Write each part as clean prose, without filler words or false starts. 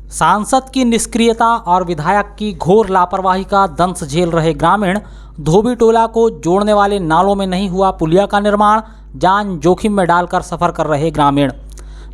सांसद की निष्क्रियता और विधायक की घोर लापरवाही का दंश झेल रहे ग्रामीण धोबी टोला को जोड़ने वाले नालों में नहीं हुआ पुलिया का निर्माण, जान जोखिम में डालकर सफर कर रहे ग्रामीण।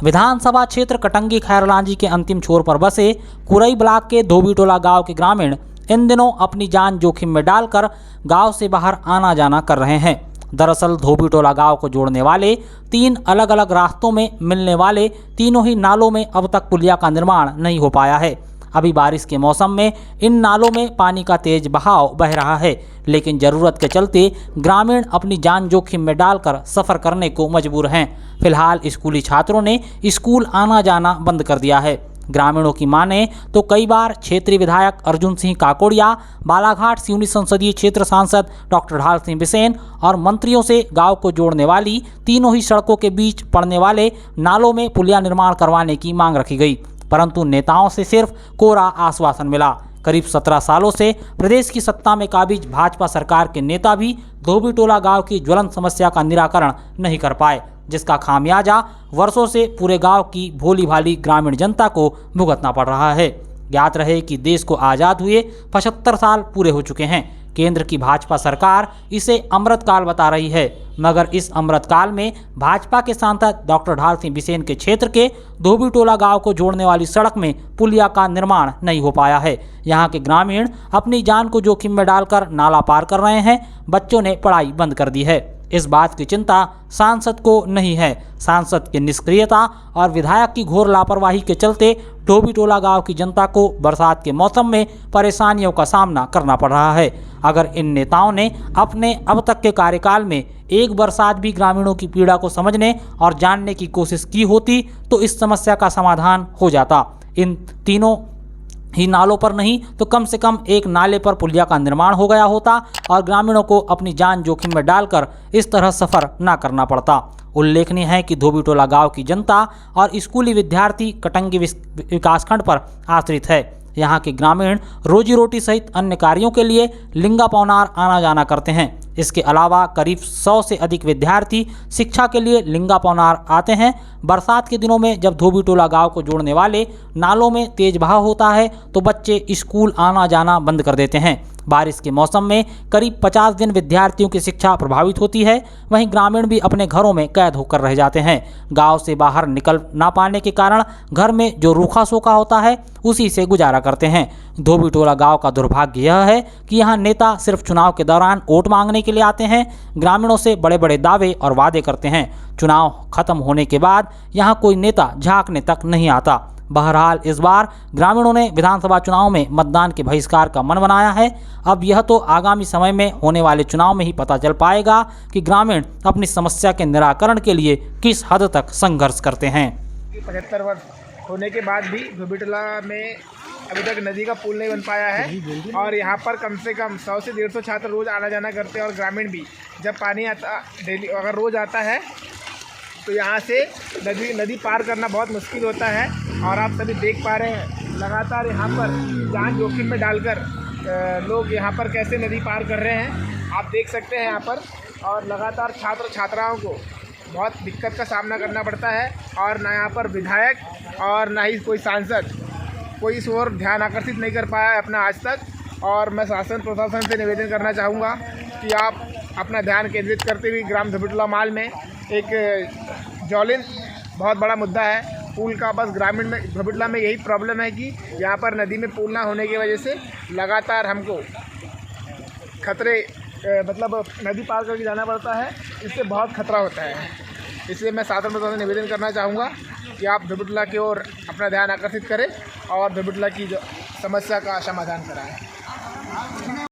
विधानसभा क्षेत्र कटंगी खैरलांजी के अंतिम छोर पर बसे कुरई ब्लॉक के धोबी टोला गाँव के ग्रामीण इन दिनों अपनी जान जोखिम में डालकर गाँव से बाहर आना जाना कर रहे हैं। दरअसल धोबी टोला गाँव को जोड़ने वाले 3 अलग अलग रास्तों में मिलने वाले तीनों ही नालों में अब तक पुलिया का निर्माण नहीं हो पाया है। अभी बारिश के मौसम में इन नालों में पानी का तेज बहाव बह रहा है, लेकिन ज़रूरत के चलते ग्रामीण अपनी जान जोखिम में डालकर सफ़र करने को मजबूर हैं। फिलहाल स्कूली छात्रों ने स्कूल आना जाना बंद कर दिया है। ग्रामीणों की माने तो कई बार क्षेत्रीय विधायक अर्जुन सिंह काकोड़िया, बालाघाट सिवनी संसदीय क्षेत्र सांसद डॉक्टर ढाल सिंह बिसेन और मंत्रियों से गांव को जोड़ने वाली तीनों ही सड़कों के बीच पड़ने वाले नालों में पुलिया निर्माण करवाने की मांग रखी गई, परंतु नेताओं से सिर्फ कोरा आश्वासन मिला। करीब 17 सालों से प्रदेश की सत्ता में काबिज भाजपा सरकार के नेता भी धोबी टोला गाँव की ज्वलंत समस्या का निराकरण नहीं कर पाए, जिसका खामियाजा वर्षों से पूरे गांव की भोली भाली ग्रामीण जनता को भुगतना पड़ रहा है। ज्ञात रहे कि देश को आज़ाद हुए 75 साल पूरे हो चुके हैं। केंद्र की भाजपा सरकार इसे अमृतकाल बता रही है, मगर इस अमृतकाल में भाजपा के सांसद डॉक्टर ढाल सिंह बिसेन के क्षेत्र के धोबी टोला गाँव को जोड़ने वाली सड़क में पुलिया का निर्माण नहीं हो पाया है। यहाँ के ग्रामीण अपनी जान को जोखिम में डालकर नाला पार कर रहे हैं। बच्चों ने पढ़ाई बंद कर दी है। इस बात की चिंता सांसद को नहीं है। सांसद की निष्क्रियता और विधायक की घोर लापरवाही के चलते धोबी टोला गांव की जनता को बरसात के मौसम में परेशानियों का सामना करना पड़ रहा है। अगर इन नेताओं ने अपने अब तक के कार्यकाल में एक बरसात भी ग्रामीणों की पीड़ा को समझने और जानने की कोशिश की होती तो इस समस्या का समाधान हो जाता। इन तीनों ही नालों पर नहीं तो कम से कम एक नाले पर पुलिया का निर्माण हो गया होता और ग्रामीणों को अपनी जान जोखिम में डालकर इस तरह सफ़र ना करना पड़ता। उल्लेखनीय है कि धोबी टोला गाँव की जनता और स्कूली विद्यार्थी कटंगी विकासखंड पर आश्रित है। यहाँ के ग्रामीण रोजी रोटी सहित अन्य कार्यों के लिए लिंगा पौनार आना जाना करते हैं। इसके अलावा करीब 100 से अधिक विद्यार्थी शिक्षा के लिए लिंगा पौनार आते हैं। बरसात के दिनों में जब धोबी टोला गाँव को जोड़ने वाले नालों में तेज बहाव होता है तो बच्चे स्कूल आना जाना बंद कर देते हैं। बारिश के मौसम में करीब 50 दिन विद्यार्थियों की शिक्षा प्रभावित होती है। वहीं ग्रामीण भी अपने घरों में कैद होकर रह जाते हैं। गांव से बाहर निकल ना पाने के कारण घर में जो रूखा सूखा होता है उसी से गुजारा करते हैं। धोबी टोला गाँव का दुर्भाग्य यह है कि यहाँ नेता सिर्फ चुनाव के दौरान वोट मांगने के लिए आते हैं, ग्रामीणों से बड़े बड़े दावे और वादे करते हैं। चुनाव खत्म होने के बाद यहाँ कोई नेता झांकने तक नहीं आता। बहरहाल इस बार ग्रामीणों ने विधानसभा चुनाव में मतदान के बहिष्कार का मन बनाया है। अब यह तो आगामी समय में होने वाले चुनाव में ही पता चल पाएगा कि ग्रामीण अपनी समस्या के निराकरण के लिए किस हद तक संघर्ष करते हैं। 75 वर्ष होने के बाद भी धोबी टोला में अभी तक नदी का पुल नहीं बन पाया है और यहाँ पर कम से कम 100 से 150 छात्र रोज़ आना जाना करते हैं और ग्रामीण भी जब पानी आता डेली अगर रोज़ आता है तो यहाँ से नदी पार करना बहुत मुश्किल होता है। और आप सभी देख पा रहे हैं लगातार यहाँ पर जान जोखिम में डालकर लोग यहाँ पर कैसे नदी पार कर रहे हैं, आप देख सकते हैं यहाँ पर। और लगातार छात्र छात्राओं को बहुत दिक्कत का सामना करना पड़ता है और ना यहाँ पर विधायक और ना ही कोई सांसद कोई इस ओर ध्यान आकर्षित नहीं कर पाया है अपना आज तक। और मैं शासन प्रशासन से निवेदन करना चाहूँगा कि आप अपना ध्यान केंद्रित करते हुए ग्राम धोबी टोला माल में एक ज्वलंत बहुत बड़ा मुद्दा है पुल का। बस ग्रामीण में धोबी टोला में यही प्रॉब्लम है कि यहाँ पर नदी में पुल ना होने की वजह से लगातार हमको खतरे मतलब नदी पार करके जाना पड़ता है, इससे बहुत खतरा होता है। इसलिए मैं शासन प्रशासन से निवेदन करना चाहूँगा कि आप धोबी टोला की ओर अपना ध्यान आकर्षित करें और धोबी टोला की जो समस्या का समाधान कराएं।